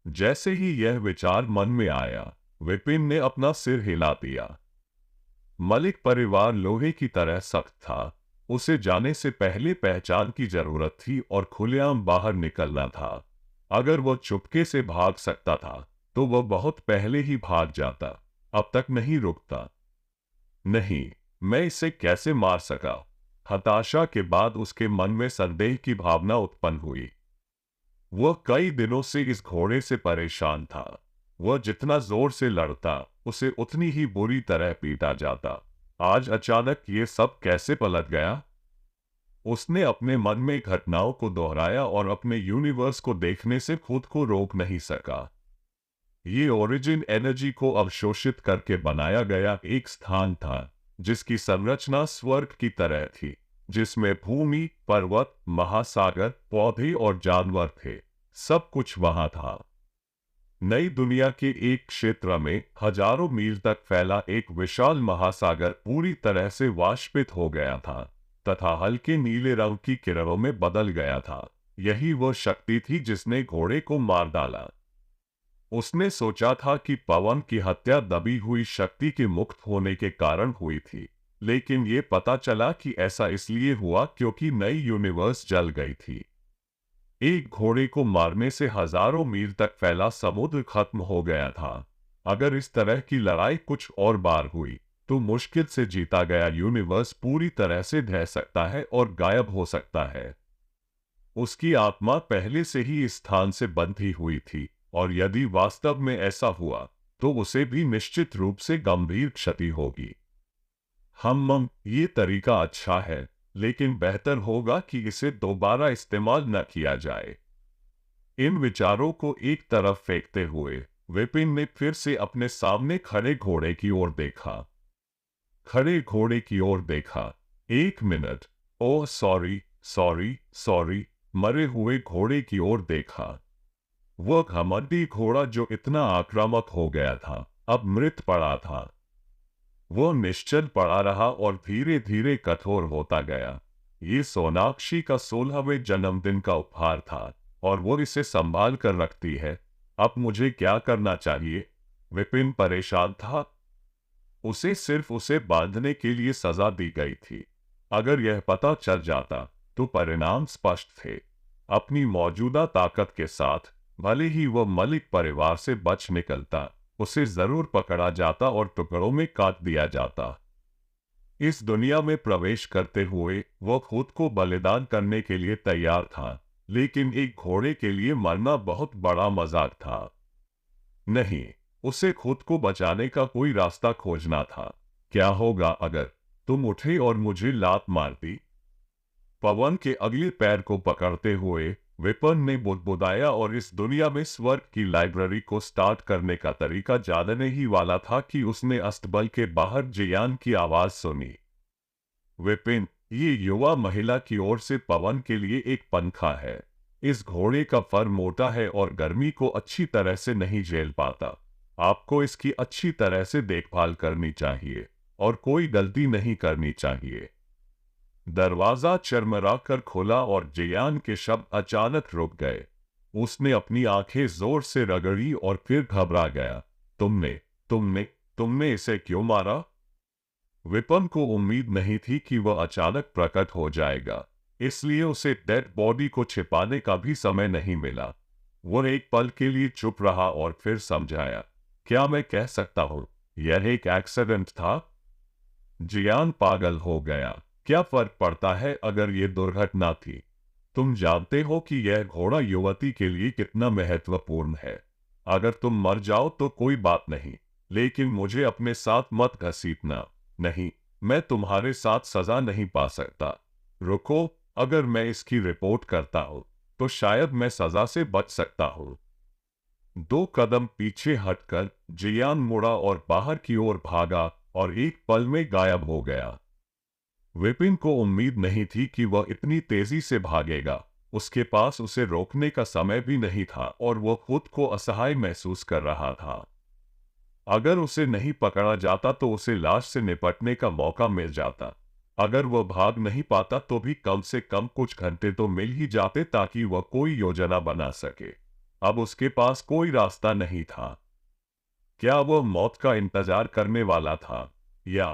जैसे ही यह विचार मन में आया, विपिन ने अपना सिर हिला दिया। मलिक परिवार लोहे की तरह सख्त था। उसे जाने से पहले पहचान की जरूरत थी और खुलेआम बाहर निकलना था। अगर वह चुपके से भाग सकता था तो वह बहुत पहले ही भाग जाता। अब तक नहीं रुकता। नहीं, मैं इसे कैसे मार सका? हताशा के बाद उसके मन में संदेह की भावना उत्पन्न हुई। वह कई दिनों से इस घोड़े से परेशान था। वह जितना जोर से लड़ता, उसे उतनी ही बुरी तरह पीटा जाता। आज अचानक ये सब कैसे पलट गया? उसने अपने मन में घटनाओं को दोहराया और अपने यूनिवर्स को देखने से खुद को रोक नहीं सका। ये ओरिजिन एनर्जी को अवशोषित करके बनाया गया एक स्थान था, जिसकी संरचना स्वर्ग की तरह थी, जिसमें भूमि, पर्वत, महासागर, पौधे और जानवर थे। सब कुछ वहां था। नई दुनिया के एक क्षेत्र में हजारों मील तक फैला एक विशाल महासागर पूरी तरह से वाष्पित हो गया था तथा हल्के नीले रंग की किरणों में बदल गया था। यही वह शक्ति थी जिसने घोड़े को मार डाला। उसने सोचा था कि पवन की हत्या दबी हुई शक्ति के मुक्त होने के कारण हुई थी, लेकिन ये पता चला कि ऐसा इसलिए हुआ क्योंकि नई यूनिवर्स जल गई थी। एक घोड़े को मारने से हजारों मील तक फैला समुद्र खत्म हो गया था। अगर इस तरह की लड़ाई कुछ और बार हुई तो मुश्किल से जीता गया यूनिवर्स पूरी तरह से ढह सकता है और गायब हो सकता है। उसकी आत्मा पहले से ही इस स्थान से बंधी हुई थी और यदि वास्तव में ऐसा हुआ तो उसे भी निश्चित रूप से गंभीर क्षति होगी। ये तरीका अच्छा है, लेकिन बेहतर होगा कि इसे दोबारा इस्तेमाल न किया जाए। इन विचारों को एक तरफ फेंकते हुए विपिन ने फिर से अपने सामने खड़े घोड़े की ओर देखा। खड़े घोड़े की ओर देखा। एक minute. Oh sorry sorry sorry. मरे हुए घोड़े की ओर देखा। वह घमंडी घोड़ा जो इतना आक्रामक हो गया था, अब मृत पड़ा था। वह निश्चल पड़ा रहा और धीरे धीरे कठोर होता गया। ये सोनाक्षी का 16वें जन्मदिन का उपहार था और वो इसे संभाल कर रखती है। अब मुझे क्या करना चाहिए? विपिन परेशान था। उसे सिर्फ उसे बांधने के लिए सजा दी गई थी। अगर यह पता चल जाता तो परिणाम स्पष्ट थे। अपनी मौजूदा ताकत के साथ भले ही वह मलिक परिवार से बच निकलता, उसे जरूर पकड़ा जाता और टुकड़ों में काट दिया जाता। इस दुनिया में प्रवेश करते हुए वह खुद को बलिदान करने के लिए तैयार था, लेकिन एक घोड़े के लिए मरना बहुत बड़ा मजाक था। नहीं, उसे खुद को बचाने का कोई रास्ता खोजना था। क्या होगा अगर तुम उठे और मुझे लात मार दी? पवन के अगले पैर को पकड़ते हुए विपिन ने बुदबुदाया और इस दुनिया में स्वर्ग की लाइब्रेरी को स्टार्ट करने का तरीका जानने ही वाला था कि उसने अस्तबल के बाहर जियान की आवाज सुनी। विपिन, ये युवा महिला की ओर से पवन के लिए एक पंखा है। इस घोड़े का फर मोटा है और गर्मी को अच्छी तरह से नहीं झेल पाता। आपको इसकी अच्छी तरह से देखभाल करनी चाहिए और कोई गलती नहीं करनी चाहिए। दरवाजा चरमरा कर खुला और जियान के शब्द अचानक रुक गए। उसने अपनी आंखें जोर से रगड़ी और फिर घबरा गया। तुमने तुमने तुमने इसे क्यों मारा? विपिन को उम्मीद नहीं थी कि वह अचानक प्रकट हो जाएगा, इसलिए उसे डेड बॉडी को छिपाने का भी समय नहीं मिला। वह एक पल के लिए चुप रहा और फिर समझाया, क्या मैं कह सकता हूँ, यह एक एक्सीडेंट था। जियान पागल हो गया। क्या फर्क पड़ता है अगर ये दुर्घटना थी? तुम जानते हो कि यह घोड़ा युवती के लिए कितना महत्वपूर्ण है। अगर तुम मर जाओ तो कोई बात नहीं, लेकिन मुझे अपने साथ मत घसीटना। नहीं, मैं तुम्हारे साथ सजा नहीं पा सकता। रुको, अगर मैं इसकी रिपोर्ट करता हूँ तो शायद मैं सजा से बच सकता हूँ। 2 कदम पीछे हटकर जियान मुड़ा और बाहर की ओर भागा और एक पल में गायब हो गया। विपिन को उम्मीद नहीं थी कि वह इतनी तेजी से भागेगा। उसके पास उसे रोकने का समय भी नहीं था और वह खुद को असहाय महसूस कर रहा था। अगर उसे नहीं पकड़ा जाता तो उसे लाश से निपटने का मौका मिल जाता। अगर वह भाग नहीं पाता तो भी कम से कम कुछ घंटे तो मिल ही जाते ताकि वह कोई योजना बना सके। अब उसके पास कोई रास्ता नहीं था। क्या वह मौत का इंतजार करने वाला था, या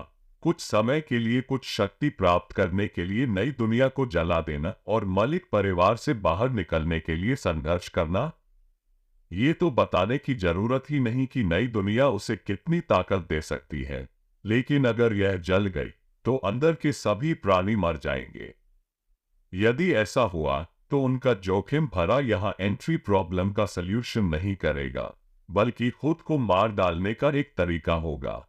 कुछ समय के लिए कुछ शक्ति प्राप्त करने के लिए नई दुनिया को जला देना और मलिक परिवार से बाहर निकलने के लिए संघर्ष करना? ये तो बताने की जरूरत ही नहीं कि नई दुनिया उसे कितनी ताकत दे सकती है। लेकिन अगर यह जल गई तो अंदर के सभी प्राणी मर जाएंगे। यदि ऐसा हुआ तो उनका जोखिम भरा यहाँ एंट्री प्रॉब्लम का सल्यूशन नहीं करेगा, बल्कि खुद को मार डालने का एक तरीका होगा।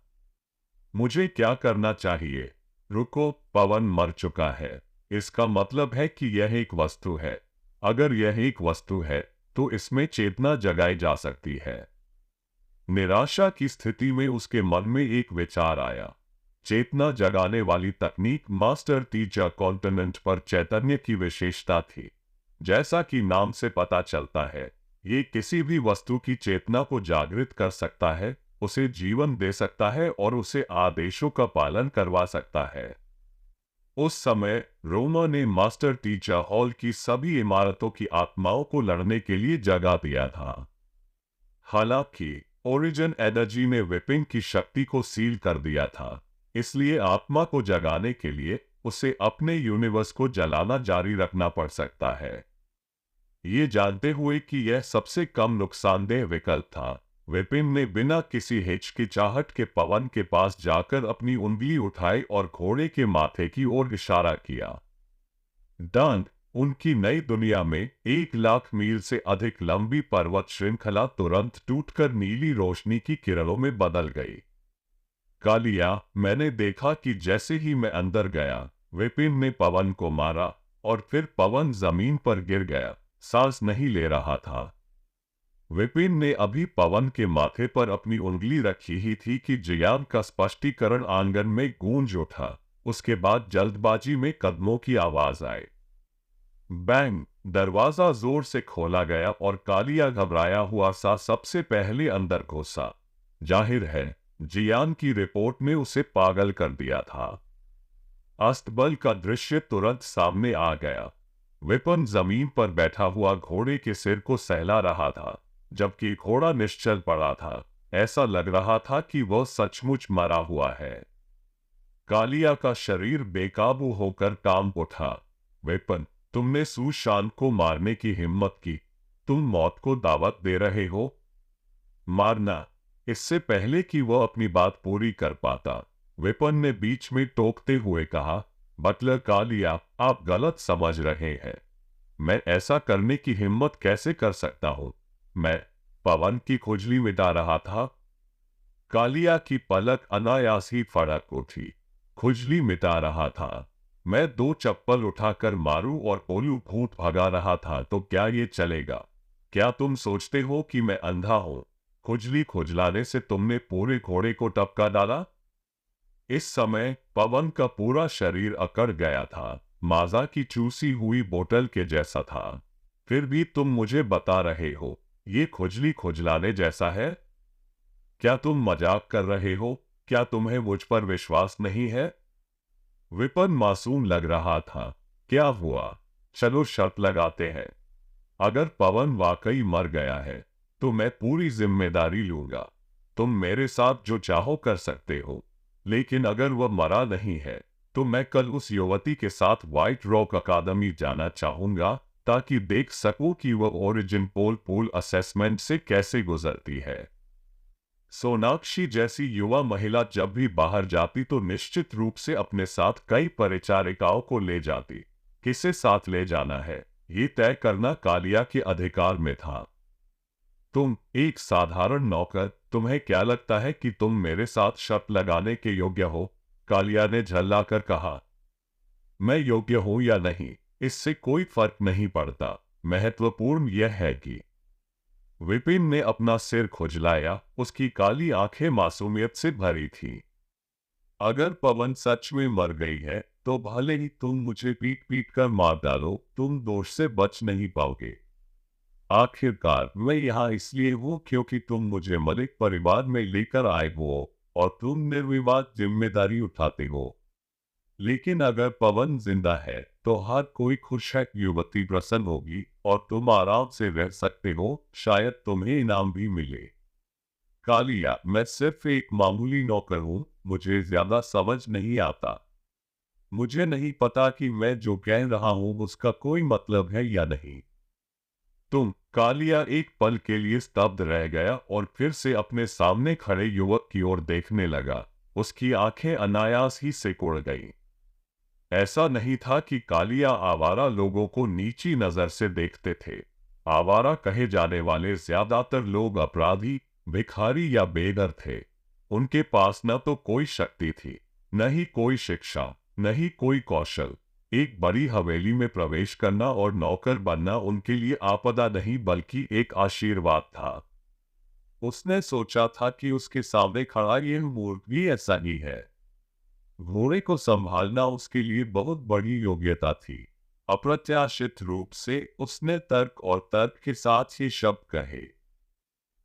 मुझे क्या करना चाहिए? रुको, पवन मर चुका है। इसका मतलब है कि यह एक वस्तु है। अगर यह एक वस्तु है तो इसमें चेतना जगाई जा सकती है। निराशा की स्थिति में उसके मन में एक विचार आया। चेतना जगाने वाली तकनीक मास्टर तीजा कॉन्टिनेंट पर चैतन्य की विशेषता थी। जैसा कि नाम से पता चलता है, ये किसी भी वस्तु की चेतना को जागृत कर सकता है, उसे जीवन दे सकता है और उसे आदेशों का पालन करवा सकता है। उस समय रोमा ने मास्टर टीचर हॉल की सभी इमारतों की आत्माओं को लड़ने के लिए जगा दिया था। हालांकि ओरिजिन एनर्जी ने विपिन की शक्ति को सील कर दिया था, इसलिए आत्मा को जगाने के लिए उसे अपने यूनिवर्स को जलाना जारी रखना पड़ सकता है। ये जानते हुए कि यह सबसे कम नुकसानदेह विकल्प था, विपिन ने बिना किसी हिचकिचाहट के पवन के पास जाकर अपनी उंगली उठाई और घोड़े के माथे की ओर इशारा किया। डन। उनकी नई दुनिया में 1 लाख मील से अधिक लंबी पर्वत श्रृंखला तुरंत टूटकर नीली रोशनी की किरणों में बदल गई। कालिया, मैंने देखा कि जैसे ही मैं अंदर गया, विपिन ने पवन को मारा और फिर पवन जमीन पर गिर गया, सांस नहीं ले रहा था। विपिन ने अभी पवन के माथे पर अपनी उंगली रखी ही थी कि जियान का स्पष्टीकरण आंगन में गूंज उठा। उसके बाद जल्दबाजी में कदमों की आवाज आई। बैंग! दरवाजा जोर से खोला गया और कालिया घबराया हुआ सा सबसे पहले अंदर घुसा। जाहिर है, जियान की रिपोर्ट ने उसे पागल कर दिया था। अस्तबल का दृश्य तुरंत सामने आ गया। विपिन जमीन पर बैठा हुआ घोड़े के सिर को सहला रहा था, जबकि घोड़ा निश्चल पड़ा था। ऐसा लग रहा था कि वह सचमुच मरा हुआ है। कालिया का शरीर बेकाबू होकर कांप उठा। विपिन, तुमने सुशांत को मारने की हिम्मत की। तुम मौत को दावत दे रहे हो? मारना? इससे पहले कि वह अपनी बात पूरी कर पाता, विपिन ने बीच में टोकते हुए कहा, बटलर कालिया, आप गलत समझ रहे हैं। मैं ऐसा करने की हिम्मत कैसे कर सकता हूं? मैं पवन की खुजली मिटा रहा था। कालिया की पलक अनायास ही फड़क उठी। खुजली मिटा रहा था? मैं 2 चप्पल उठाकर मारूं और ओलू भूत भगा रहा था तो क्या ये चलेगा? क्या तुम सोचते हो कि मैं अंधा हूं? खुजली खुजलाने से तुमने पूरे घोड़े को टपका डाला। इस समय पवन का पूरा शरीर अकड़ गया था, माजा की चूसी हुई बोतल के जैसा था। फिर भी तुम मुझे बता रहे हो, ये खुजली खुजलाने जैसा है? क्या तुम मजाक कर रहे हो? क्या तुम्हें मुझ पर विश्वास नहीं है? विपिन मासूम लग रहा था। क्या हुआ? चलो शर्त लगाते हैं। अगर पवन वाकई मर गया है तो मैं पूरी जिम्मेदारी लूंगा। तुम मेरे साथ जो चाहो कर सकते हो, लेकिन अगर वह मरा नहीं है तो मैं कल उस युवती के साथ व्हाइट रॉक अकादमी जाना चाहूंगा, ताकि देख सकूं कि वह ओरिजिन पूल असेसमेंट से कैसे गुजरती है। सोनाक्षी जैसी युवा महिला जब भी बाहर जाती तो निश्चित रूप से अपने साथ कई परिचारिकाओं को ले जाती। किसे साथ ले जाना है, ये तय करना कालिया के अधिकार में था। तुम एक साधारण नौकर, तुम्हें क्या लगता है कि तुम मेरे साथ शर्त लगाने के योग्य हो? कालिया ने झल्लाकर कहा। मैं योग्य हूं या नहीं, इससे कोई फर्क नहीं पड़ता। महत्वपूर्ण यह है कि विपिन ने अपना सिर खुजलाया। उसकी काली आंखें मासूमियत से भरी थी। अगर पवन सच में मर गई है तो भले ही तुम मुझे पीट पीट कर मार डालो, तुम दोष से बच नहीं पाओगे। आखिरकार मैं यहाँ इसलिए हूँ क्योंकि तुम मुझे मलिक परिवार में लेकर आए हो और तुम निर्विवाद जिम्मेदारी उठाते हो। लेकिन अगर पवन जिंदा है तो हर कोई खुश है, युवती प्रसन्न होगी और तुम आराम से रह सकते हो, शायद तुम्हें इनाम भी मिले। कालिया, मैं सिर्फ एक मामूली नौकर हूँ, मुझे ज्यादा समझ नहीं आता। मुझे नहीं पता कि मैं जो कह रहा हूँ उसका कोई मतलब है या नहीं। कालिया एक पल के लिए स्तब्ध रह गया और फिर से अपने सामने खड़े युवक की ओर देखने लगा। उसकी आंखें अनायास ही सिकुड़ गईं। ऐसा नहीं था कि कालिया आवारा लोगों को नीची नजर से देखते थे। आवारा कहे जाने वाले ज्यादातर लोग अपराधी, भिखारी या बेघर थे। उनके पास न तो कोई शक्ति थी, न ही कोई शिक्षा, न ही कोई कौशल। एक बड़ी हवेली में प्रवेश करना और नौकर बनना उनके लिए आपदा नहीं बल्कि एक आशीर्वाद था। उसने सोचा था कि उसके सामने खड़ा यह मूर्ख भी ऐसा ही है। घोड़े को संभालना उसके लिए बहुत बड़ी योग्यता थी। अप्रत्याशित रूप से उसने तर्क और तर्क के साथ ये शब्द कहे।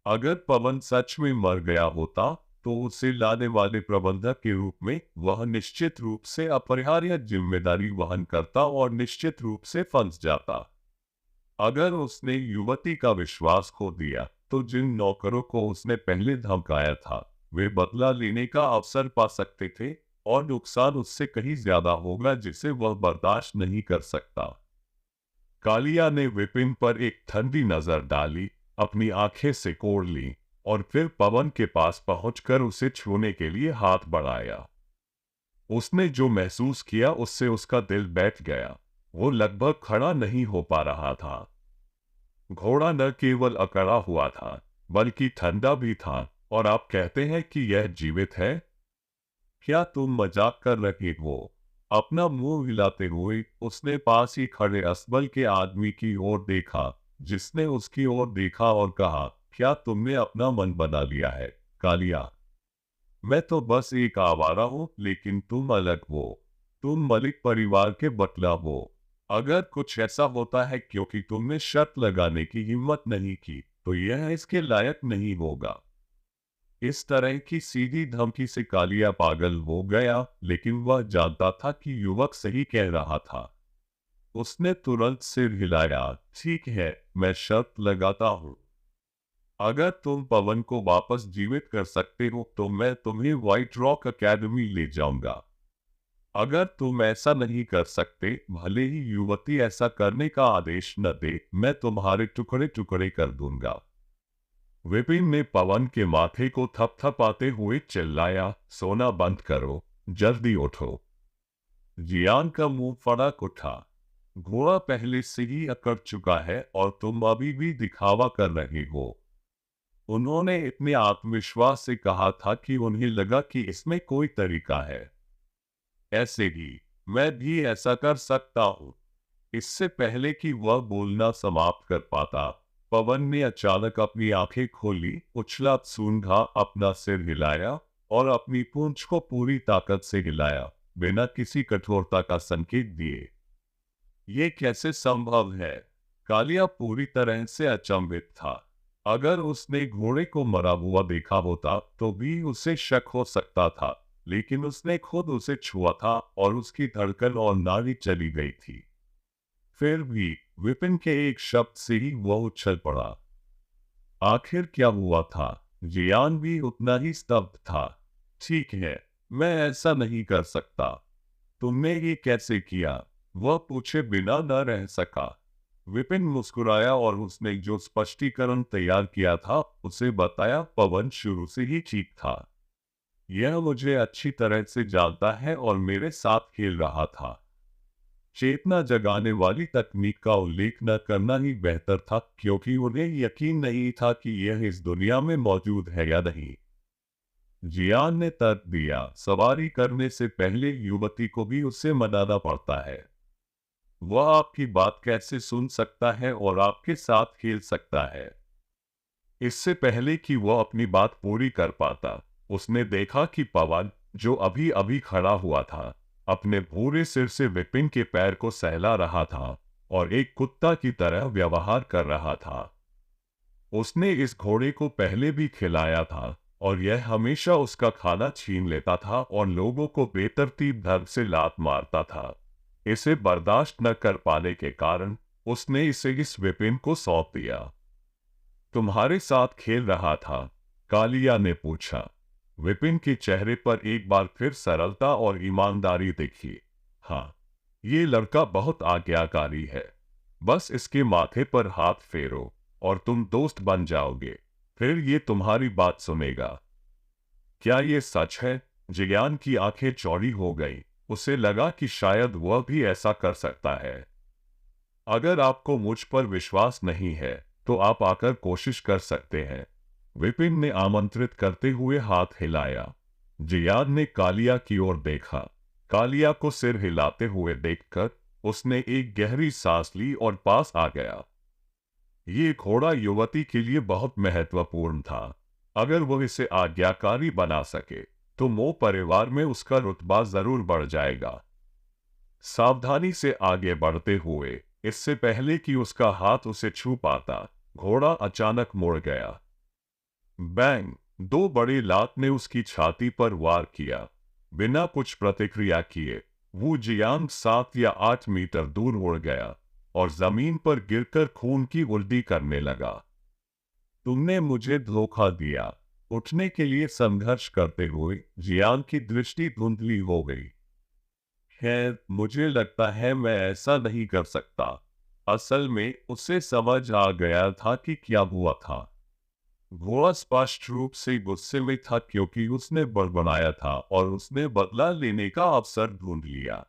अगर पवन सच में मर गया होता तो उसे लाने वाले प्रबंधक के रूप में वह निश्चित रूप से अपरिहार्य जिम्मेदारी वहन करता और निश्चित रूप से फंस जाता। अगर उसने युवती का विश्वास खो दिया तो जिन नौकरों को उसने पहले धमकाया था वे बदला लेने का अवसर पा सकते थे और नुकसान उससे कहीं ज्यादा होगा जिसे वह बर्दाश्त नहीं कर सकता। कालिया ने विपिन पर एक ठंडी नजर डाली, अपनी आंखें सिकोड़ ली और फिर पवन के पास पहुंचकर उसे छूने के लिए हाथ बढ़ाया। उसने जो महसूस किया उससे उसका दिल बैठ गया। वो लगभग खड़ा नहीं हो पा रहा था। घोड़ा न केवल अकड़ा हुआ था बल्कि ठंडा भी था। और आप कहते हैं कि यह जीवित है? क्या तुम मजाक कर रहे हो? अपना मुंह हिलाते हुए उसने पास ही खड़े असबल के आदमी की ओर देखा, जिसने उसकी ओर देखा और कहा, क्या तुमने अपना मन बना लिया है कालिया? मैं तो बस एक आवारा हूँ, लेकिन तुम अलग हो। तुम मलिक परिवार के बटला हो। अगर कुछ ऐसा होता है क्योंकि तुमने शर्त लगाने की हिम्मत नहीं की तो यह इसके लायक नहीं होगा। इस तरह की सीधी धमकी से कालिया पागल हो गया, लेकिन वह जानता था कि युवक सही कह रहा था। उसने तुरंत सिर हिलाया। ठीक है, मैं शर्त लगाता हूँ। अगर तुम पवन को वापस जीवित कर सकते हो तो मैं तुम्हें व्हाइट रॉक एकेडमी ले जाऊंगा। अगर तुम ऐसा नहीं कर सकते, भले ही युवती ऐसा करने का आदेश न दे, मैं तुम्हारे टुकड़े टुकड़े कर दूंगा। विपिन ने पवन के माथे को थपथपाते हुए चिल्लाया, सोना बंद करो, जल्दी उठो। जियान का मुंह फड़क उठा। घोड़ा पहले से ही अकड़ चुका है और तुम अभी भी दिखावा कर रहे हो। उन्होंने इतने आत्मविश्वास से कहा था कि उन्हें लगा कि इसमें कोई तरीका है। ऐसे ही मैं भी ऐसा कर सकता हूँ। इससे पहले कि वह बोलना समाप्त कर पाता, पवन ने अचानक अपनी आंखें खोली, उछला, सूंघा, अपना सिर हिलाया और अपनी पूंछ को पूरी ताकत से हिलाया, बिना किसी कठोरता का संकेत दिए। ये कैसे संभव है? कालिया पूरी तरह से अचंभित था। अगर उसने घोड़े को मरा हुआ देखा होता तो भी उसे शक हो सकता था, लेकिन उसने खुद उसे छुआ था और उसकी धड़कन और नाड़ी चली गई थी। फिर भी विपिन के एक शब्द से ही वह उछल पड़ा। आखिर क्या हुआ था? जियान भी उतना ही स्तब्ध था। ठीक है, मैं ऐसा नहीं कर सकता। तुमने ये कैसे किया? वह पूछे बिना न रह सका। विपिन मुस्कुराया और उसने जो स्पष्टीकरण तैयार किया था उसे बताया। पवन शुरू से ही ठीक था। यह मुझे अच्छी तरह से जानता है और मेरे साथ खेल रहा था। चेतना जगाने वाली तकनीक का उल्लेख न करना ही बेहतर था, क्योंकि उन्हें यकीन नहीं था कि यह इस दुनिया में मौजूद है या नहीं। जियान ने तर्क दिया, सवारी करने से पहले युवती को भी उसे मनाना पड़ता है। वह आपकी बात कैसे सुन सकता है और आपके साथ खेल सकता है? इससे पहले कि वह अपनी बात पूरी कर पाता, उसने देखा कि पवन, जो अभी अभी खड़ा हुआ था, अपने भूरे सिर से विपिन के पैर को सहला रहा था और एक कुत्ता की तरह व्यवहार कर रहा था। उसने इस घोड़े को पहले भी खिलाया था और यह हमेशा उसका खाना छीन लेता था और लोगों को बेतरतीब ढंग से लात मारता था। इसे बर्दाश्त न कर पाने के कारण उसने इसे इस विपिन को सौंप दिया। तुम्हारे साथ खेल रहा था? कालिया ने पूछा। विपिन के चेहरे पर एक बार फिर सरलता और ईमानदारी दिखी। हाँ, ये लड़का बहुत आज्ञाकारी है। बस इसके माथे पर हाथ फेरो और तुम दोस्त बन जाओगे। फिर ये तुम्हारी बात सुनेगा। क्या ये सच है? जियान की आंखें चौड़ी हो गई। उसे लगा कि शायद वह भी ऐसा कर सकता है। अगर आपको मुझ पर विश्वास नहीं है तो आप आकर कोशिश कर सकते हैं, विपिन ने आमंत्रित करते हुए हाथ हिलाया। जियान ने कालिया की ओर देखा। कालिया को सिर हिलाते हुए देखकर उसने एक गहरी सांस ली और पास आ गया। ये घोड़ा युवती के लिए बहुत महत्वपूर्ण था। अगर वह इसे आज्ञाकारी बना सके तो मो परिवार में उसका रुतबा जरूर बढ़ जाएगा। सावधानी से आगे बढ़ते हुए, इससे पहले कि उसका हाथ उसे छू पाता, घोड़ा अचानक मुड़ गया। बैंग! दो बड़ी लात ने उसकी छाती पर वार किया। बिना कुछ प्रतिक्रिया किए वो जियांग 7 या 8 मीटर दूर उड़ गया और जमीन पर गिरकर खून की उल्टी करने लगा। तुमने मुझे धोखा दिया। उठने के लिए संघर्ष करते हुए जियांग की दृष्टि धुंधली हो गई। खैर, मुझे लगता है मैं ऐसा नहीं कर सकता। असल में उसे समझ आ गया था कि क्या हुआ था। घोड़ा स्पष्ट रूप से गुस्से में था क्योंकि उसने बड़बड़ाया था और उसने बदला लेने का अवसर ढूंढ लिया।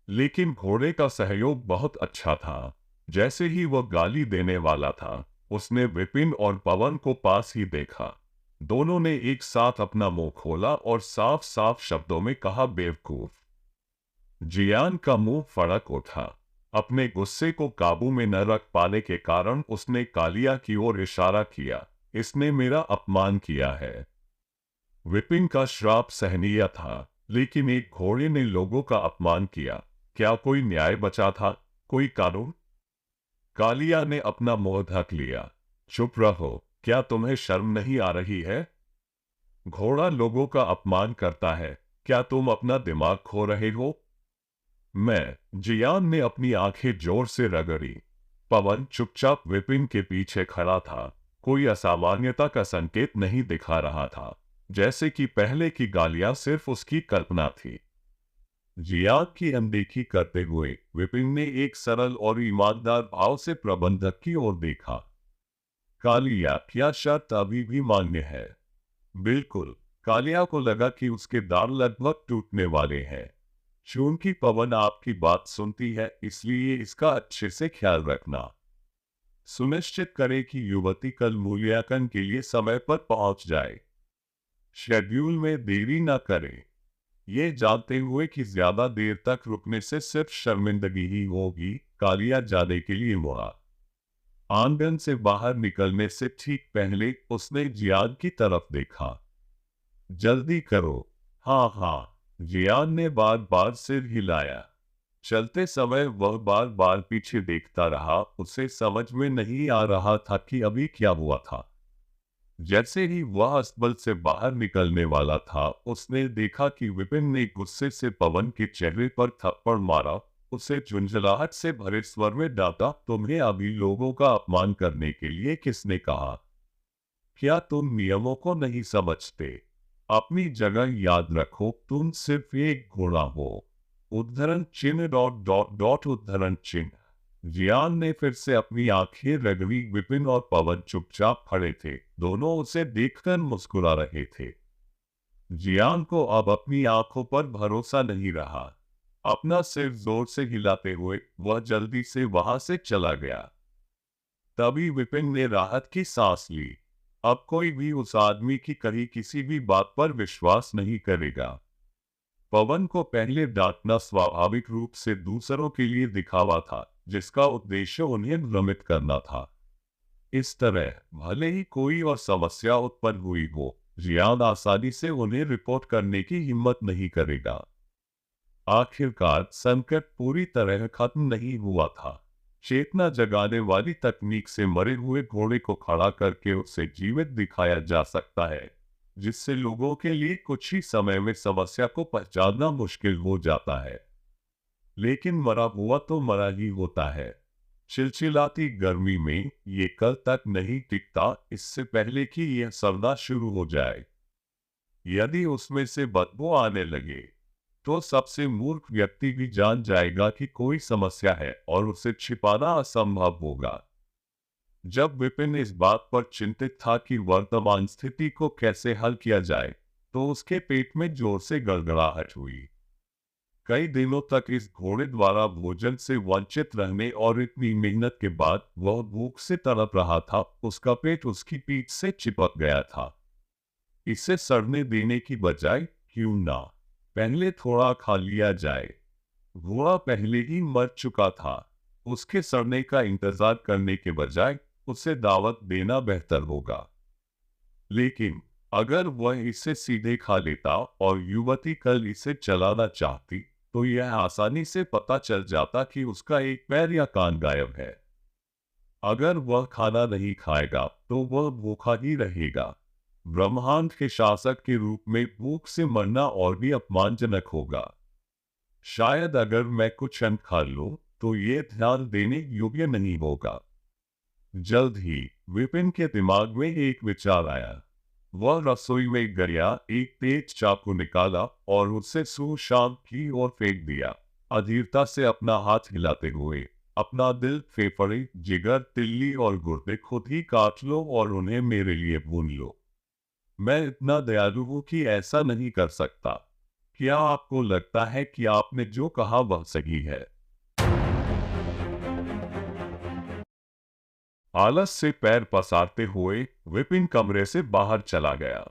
लेकिन घोड़े का सहयोग बहुत अच्छा था। जैसे ही वह गाली देने वाला था, उसने विपिन और पवन को पास ही देखा। दोनों ने एक साथ अपना मुंह खोला और साफ साफ शब्दों में कहा, बेवकूफ। जियान का मुंह फड़क उठा। अपने गुस्से को काबू में न रख पाने के कारण उसने कालिया की ओर इशारा किया। इसने मेरा अपमान किया है। विपिन का श्राप सहनीय था, लेकिन एक घोड़े ने लोगों का अपमान किया। क्या कोई न्याय बचा था? कोई कानून? कालिया ने अपना मुंह ढक लिया। चुप रहो। क्या तुम्हें शर्म नहीं आ रही है? घोड़ा लोगों का अपमान करता है। क्या तुम अपना दिमाग खो रहे हो? जियान ने अपनी आंखें जोर से रगड़ी। पवन चुपचाप विपिन के पीछे खड़ा था। कोई असामान्यता का संकेत नहीं दिखा रहा था, जैसे कि पहले की गालियां सिर्फ उसकी कल्पना थी। जियान की अनदेखी करते हुए विपिन ने एक सरल और ईमानदार भाव से प्रबंधक की ओर देखा। कालिया, क्या शर्त अभी भी मान्य है? बिल्कुल। कालिया को लगा कि उसके दांत लगभग टूटने वाले हैं। चूंकि पवन आपकी बात सुनती है, इसलिए इसका अच्छे से ख्याल रखना। सुनिश्चित करें कि युवती कल मूल्यांकन के लिए समय पर पहुंच जाए। शेड्यूल में देरी न करें। ये जानते हुए कि ज्यादा देर तक रुकने से सिर्फ शर्मिंदगी ही होगी, कालिया जाने के लिए मुड़ा। आंगन से बाहर निकलने से ठीक पहले उसने जियान की तरफ देखा। जल्दी करो। हाँ हाँ, जियान ने बार बार सिर हिलाया। चलते समय वह बार बार पीछे देखता रहा। उसे समझ में नहीं आ रहा था कि अभी क्या हुआ था। जैसे ही वह अस्तबल से बाहर निकलने वाला था, उसने देखा कि विपिन ने गुस्से से पवन के चेहरे पर थप्पड़ मारा। उसे झुंझलाहट से भरे स्वर में डांटा, तुम्हें अभी लोगों का अपमान करने के लिए किसने कहा? क्या तुम नियमों को नहीं समझते? अपनी जगह याद रखो, तुम सिर्फ एक घोड़ा हो। उद्धरण चिन्ह डॉट डॉट डॉट उद्धरण चिन्ह। जियान ने फिर से अपनी आंखें रगड़ी। विपिन और पवन चुपचाप खड़े थे, दोनों उसे देखकर मुस्कुरा रहे थे। जियान को अब अपनी आंखों पर भरोसा नहीं रहा। अपना सिर जोर से हिलाते हुए वह जल्दी से वहां से चला गया। तभी विपिन ने राहत की सांस ली। अब कोई भी उस आदमी की कही किसी भी बात पर विश्वास नहीं करेगा। पवन को पहले डांटना स्वाभाविक रूप से दूसरों के लिए दिखावा था, जिसका उद्देश्य उन्हें भ्रमित करना था। इस तरह भले ही कोई और समस्या उत्पन्न हुई हो, जियान आसानी से उन्हें रिपोर्ट करने की हिम्मत नहीं करेगा। आखिरकार संकट पूरी तरह खत्म नहीं हुआ था। चेतना जगाने वाली तकनीक से मरे हुए घोड़े को खड़ा करके उसे जीवित दिखाया जा सकता है, जिससे लोगों के लिए कुछ ही समय में समस्या को पहचानना मुश्किल हो जाता है। लेकिन मरा हुआ तो मरा ही होता है। चिलचिलाती गर्मी में ये कल तक नहीं टिकता, इससे पहले कि यह सड़ना शुरू हो जाए। यदि उसमें से बदबू आने लगे तो सबसे मूर्ख व्यक्ति भी जान जाएगा कि कोई समस्या है और उसे छिपाना असंभव होगा। जब विपिन इस बात पर चिंतित था कि वर्तमान स्थिति को कैसे हल किया जाए, तो उसके पेट में जोर से गड़गड़ाहट हुई। कई दिनों तक इस घोड़े द्वारा भोजन से वंचित रहने और इतनी मेहनत के बाद वह भूख से तड़प रहा था। उसका पेट उसकी पीठ से चिपक गया था। इसे सड़ने देने की बजाय क्यों ना पहले थोड़ा खा लिया जाए। घोड़ा पहले ही मर चुका था। उसके सड़ने का इंतजार करने के बजाय उसे दावत देना बेहतर होगा। लेकिन अगर वह इसे सीधे खा लेता और युवती कल इसे चलाना चाहती, तो यह आसानी से पता चल जाता कि उसका एक पैर या कान गायब है। अगर वह खाना नहीं खाएगा तो वह भूखा ही रहेगा। ब्रह्मांड के शासक के रूप में भूख से मरना और भी अपमानजनक होगा। शायद अगर मैं कुछ अन्न खा लूं तो ये ध्यान देने योग्य नहीं होगा। जल्द ही विपिन के दिमाग में एक विचार आया। वह रसोई में गया, एक तेज चाकू निकाला और उसे सुशांत की ओर फेंक दिया। अधीरता से अपना हाथ हिलाते हुए, अपना दिल, फेफड़े, जिगर, तिल्ली और गुर्दे खुद ही काट लो और उन्हें मेरे लिए भून लो। मैं इतना दयालु हूं कि ऐसा नहीं कर सकता। क्या आपको लगता है कि आपने जो कहा वह सही है? आलस से पैर पसारते हुए विपिन कमरे से बाहर चला गया।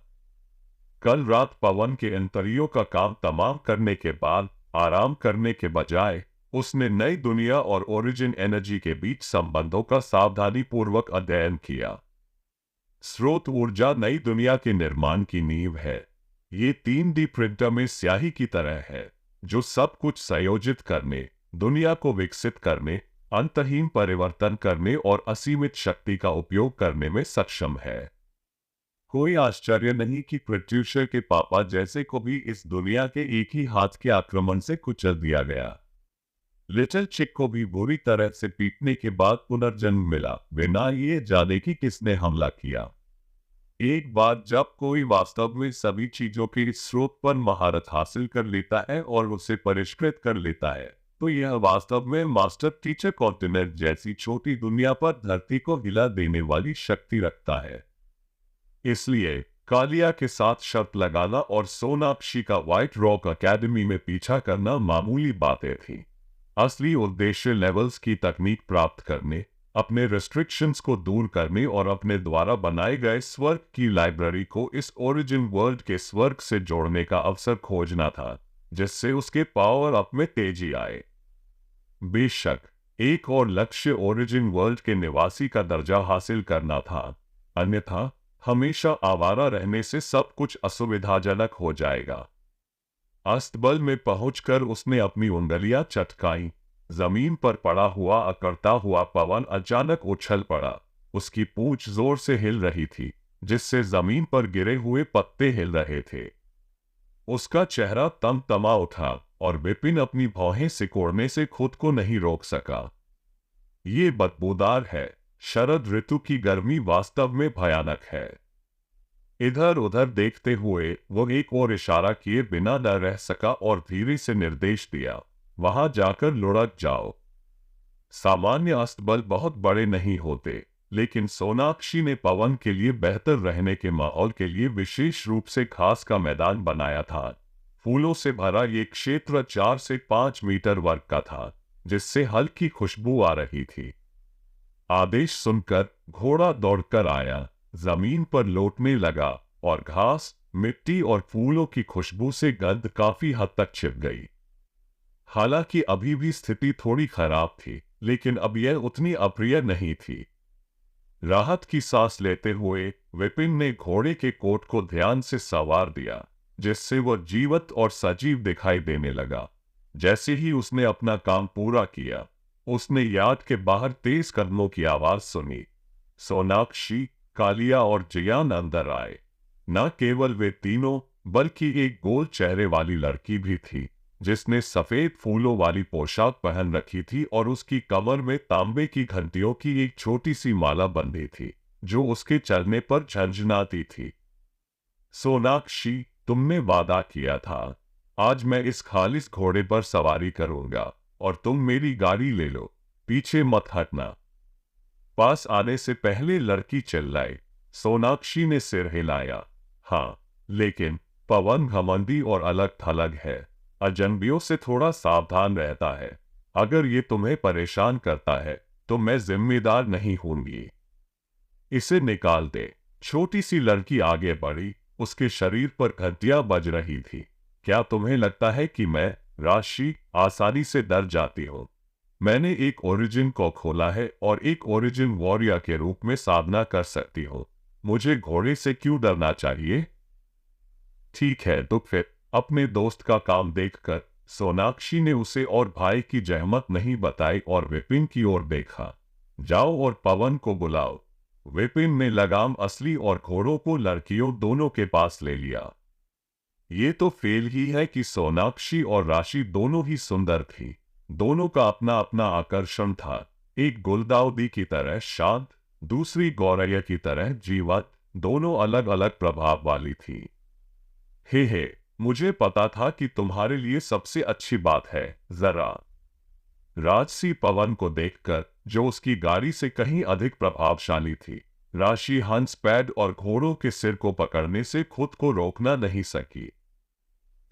कल रात पवन के अंतरियों का काम तमाम करने के बाद आराम करने के बजाय उसने नई दुनिया और ओरिजिन एनर्जी के बीच संबंधों का सावधानी पूर्वक अध्ययन किया। स्रोत ऊर्जा नई दुनिया के निर्माण की नींव है। ये 3D प्रिंटर में स्याही की तरह है, जो सब कुछ संयोजित करने, दुनिया को विकसित करने, अंतहीन परिवर्तन करने और असीमित शक्ति का उपयोग करने में सक्षम है। कोई आश्चर्य नहीं कि प्रत्युषा के पापा जैसे को भी इस दुनिया के एक ही हाथ के आक्रमण से कुचल दिया गया। लिटिल चिक को भी बुरी तरह से पीटने के बाद पुनर्जन्म मिला, बिना ये जाने कि किसने हमला किया। एक बार जब कोई वास्तव में सभी चीजों के स्रोत पर महारत हासिल कर लेता है और उसे परिष्कृत कर लेता है, तो यह वास्तव में मास्टर टीचर कॉन्टिनेंट जैसी छोटी दुनिया पर धरती को हिला देने वाली शक्ति रखता है। इसलिए कालिया के साथ शर्त लगाना और सोनाक्षी का व्हाइट रॉक एकेडमी में पीछा करना मामूली बातें थी। असली उद्देश्य लेवल्स की तकनीक प्राप्त करने, अपने रेस्ट्रिक्शंस को दूर करने और अपने द्वारा बनाए गए स्वर्ग की लाइब्रेरी को इस ओरिजिन वर्ल्ड के स्वर्ग से जोड़ने का अवसर खोजना था, जिससे उसके पावर अप में तेजी आए। बेशक एक और लक्ष्य ओरिजिन वर्ल्ड के निवासी का दर्जा हासिल करना था, अन्यथा हमेशा आवारा रहने से सब कुछ असुविधाजनक हो जाएगा। अस्तबल में पहुंचकर उसने अपनी उंगलियां चटकाईं। जमीन पर पड़ा हुआ अकड़ता हुआ पवन अचानक उछल पड़ा। उसकी पूंछ जोर से हिल रही थी, जिससे जमीन पर गिरे हुए पत्ते हिल रहे थे। उसका चेहरा तमतमा उठा और विपिन अपनी भौहें सिकोड़ने से खुद को नहीं रोक सका। ये बदबूदार है। शरद ऋतु की गर्मी वास्तव में भयानक है। इधर उधर देखते हुए वह एक और इशारा किए बिना न रह सका और धीरे से निर्देश दिया, वहां जाकर लुढ़क जाओ। सामान्य अस्तबल बहुत बड़े नहीं होते, लेकिन सोनाक्षी ने पवन के लिए बेहतर रहने के माहौल के लिए विशेष रूप से घास का मैदान बनाया था। फूलों से भरा ये क्षेत्र 4 से 5 मीटर वर्ग का था, जिससे हल्की खुशबू आ रही थी। आदेश सुनकर घोड़ा दौड़कर आया, जमीन पर लौटने लगा और घास, मिट्टी और फूलों की खुशबू से गंध काफी हद तक छिप गई। हालांकि अभी भी स्थिति थोड़ी खराब थी, लेकिन अब यह उतनी अप्रिय नहीं थी। राहत की सांस लेते हुए विपिन ने घोड़े के कोट को ध्यान से संवार दिया, जिससे वह जीवत और सजीव दिखाई देने लगा। जैसे ही उसने अपना काम पूरा किया, उसने यार्ड के बाहर तेज कदमों की आवाज सुनी। सोनाक्षी, कालिया और जियान अंदर आए। न केवल वे तीनों, बल्कि एक गोल चेहरे वाली लड़की भी थी, जिसने सफेद फूलों वाली पोशाक पहन रखी थी और उसकी कमर में तांबे की घंटियों की एक छोटी सी माला बंधी थी जो उसके चलने पर झंझनाती थी। सोनाक्षी, तुमने वादा किया था, आज मैं इस खालिस घोड़े पर सवारी करूंगा और तुम मेरी गाड़ी ले लो, पीछे मत हटना। पास आने से पहले लड़की चिल्लाई। सोनाक्षी ने सिर हिलाया। हाँ, लेकिन पवन घमंडी और अलग थलग है, अजनबियों से थोड़ा सावधान रहता है। अगर ये तुम्हें परेशान करता है तो मैं जिम्मेदार नहीं होंगी। इसे निकाल दे। छोटी सी लड़की आगे बढ़ी, उसके शरीर पर घंटियां बज रही थी। क्या तुम्हें लगता है कि मैं, राशि, आसानी से डर जाती हूँ? मैंने एक ओरिजिन को खोला है और एक ओरिजिन वॉरियर के रूप में साधना कर सकती हूँ। मुझे घोड़े से क्यों डरना चाहिए? ठीक है, तो फिर अपने दोस्त का काम देखकर सोनाक्षी ने उसे और भाई की जहमत नहीं बताई और विपिन की ओर देखा। जाओ और पवन को बुलाओ। विपिन ने लगाम असली और घोड़ों को लड़कियों दोनों के पास ले लिया। ये तो फेल ही है कि सोनाक्षी और राशि दोनों ही सुंदर थी। दोनों का अपना अपना आकर्षण था। एक गुलदाउदी की तरह शांत, दूसरी गौरैया की तरह जीवंत, दोनों अलग अलग प्रभाव वाली थी। हे, मुझे पता था कि तुम्हारे लिए सबसे अच्छी बात है, जरा। राजसी पवन को देखकर, जो उसकी गाड़ी से कहीं अधिक प्रभावशाली थी, राशि हंस पैड और घोड़ों के सिर को पकड़ने से खुद को रोकना नहीं सकी।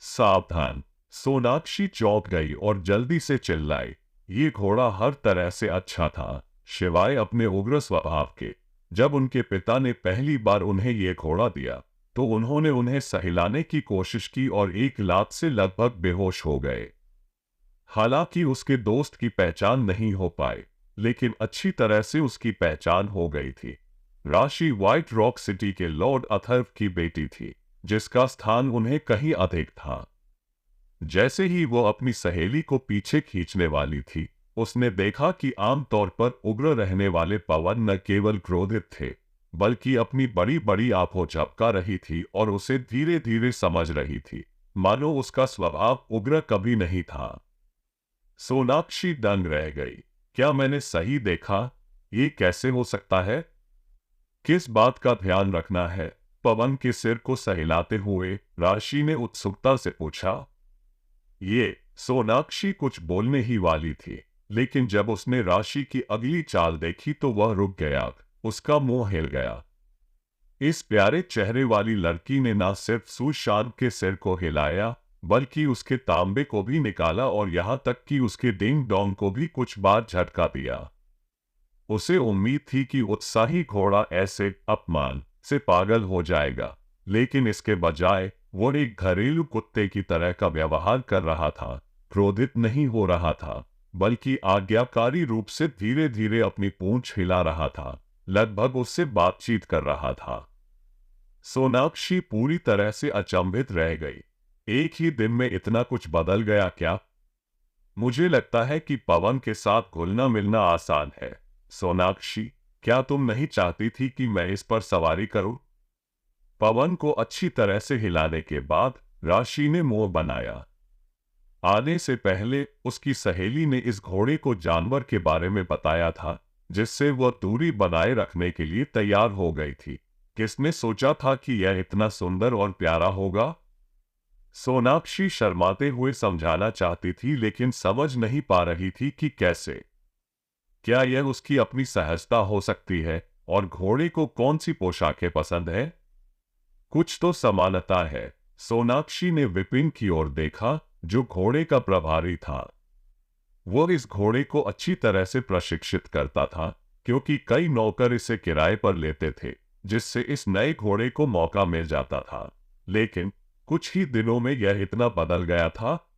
सावधान! सोनाक्षी चौंक गई और जल्दी से चिल्लाई। ये घोड़ा हर तरह से अच्छा था, शिवाय अपने उग्र स्वभाव के। जब उनके पिता ने पहली बार उन्हें ये घोड़ा दिया तो उन्होंने उन्हें सहलाने की कोशिश की और एक लात से लगभग बेहोश हो गए। हालांकि उसके दोस्त की पहचान नहीं हो पाई, लेकिन अच्छी तरह से उसकी पहचान हो गई थी। राशि व्हाइट रॉक सिटी के लॉर्ड अथर्व की बेटी थी, जिसका स्थान उन्हें कहीं अधिक था। जैसे ही वो अपनी सहेली को पीछे खींचने वाली थी, उसने देखा कि आमतौर पर उग्र रहने वाले पवन न केवल क्रोधित थे, बल्कि अपनी बड़ी बड़ी आंखों झपका रही थी और उसे धीरे धीरे समझ रही थी, मानो उसका स्वभाव उग्र कभी नहीं था। सोनाक्षी दंग रह गई। क्या मैंने सही देखा? ये कैसे हो सकता है? किस बात का ध्यान रखना है? पवन के सिर को सहलाते हुए राशि ने उत्सुकता से पूछा। ये सोनाक्षी कुछ बोलने ही वाली थी, लेकिन जब उसने राशि की अगली चाल देखी तो वह रुक गया, उसका मुंह हिल गया। इस प्यारे चेहरे वाली लड़की ने न सिर्फ सुशांत के सिर को हिलाया, बल्कि उसके तांबे को भी निकाला और यहाँ तक कि उसके डिंग डोंग को भी कुछ बार झटका दिया। उसे उम्मीद थी कि उत्साही घोड़ा ऐसे अपमान से पागल हो जाएगा, लेकिन इसके बजाय वो एक घरेलू कुत्ते की तरह का व्यवहार कर रहा था। क्रोधित नहीं हो रहा था, बल्कि आज्ञाकारी रूप से धीरे धीरे अपनी पूंछ हिला रहा था, लगभग उससे बातचीत कर रहा था। सोनाक्षी पूरी तरह से अचंभित रह गई। एक ही दिन में इतना कुछ बदल गया क्या? मुझे लगता है कि पवन के साथ घुलना मिलना आसान है। सोनाक्षी, क्या तुम नहीं चाहती थी कि मैं इस पर सवारी करूं? पवन को अच्छी तरह से हिलाने के बाद राशि ने मुंह बनाया। आने से पहले उसकी सहेली ने इस घोड़े को जानवर के बारे में बताया था, जिससे वह दूरी बनाए रखने के लिए तैयार हो गई थी। किसने सोचा था कि यह इतना सुंदर और प्यारा होगा? सोनाक्षी शर्माते हुए समझाना चाहती थी, लेकिन समझ नहीं पा रही थी कि कैसे। क्या यह उसकी अपनी सहजता हो सकती है? और घोड़े को कौन सी पोशाकें पसंद है? कुछ तो समानता है। सोनाक्षी ने विपिन की ओर देखा, जो घोड़े का प्रभारी था। वह इस घोड़े को अच्छी तरह से प्रशिक्षित करता था, क्योंकि कई नौकर इसे किराए पर लेते थे, जिससे इस नए घोड़े को मौका मिल जाता था। लेकिन कुछ ही दिनों में यह इतना बदल गया था।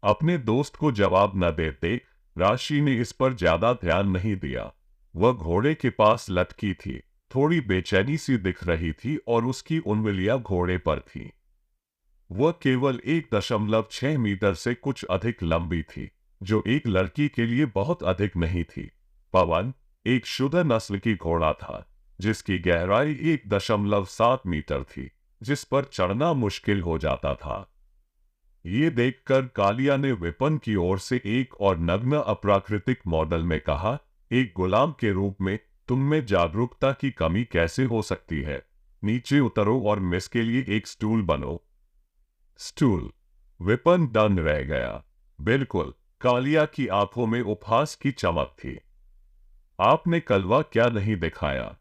अपने दोस्त को जवाब न देते राशि ने इस पर ज्यादा ध्यान नहीं दिया। वह घोड़े के पास लटकी थी, थोड़ी बेचैनी सी दिख रही थी और उसकी उंगलियां घोड़े पर थीं। वह केवल 1.6 मीटर से कुछ अधिक लंबी थी, जो एक लड़की के लिए बहुत अधिक नहीं थी। पवन एक शुद्ध नस्ल की घोड़ा था, जिसकी गहराई 1.7 मीटर थी, जिस पर चढ़ना मुश्किल हो जाता था। ये देखकर कालिया ने विपिन की ओर से एक और नग्न अप्राकृतिक मॉडल में कहा, एक गुलाम के रूप में तुम में जागरूकता की कमी कैसे हो सकती है? नीचे उतरो और मिस के लिए एक स्टूल बनो। स्टूल। विपिन दंग रह गया। बिल्कुल, कालिया की आंखों में उपहास की चमक थी। आपने कलवा क्या नहीं दिखाया?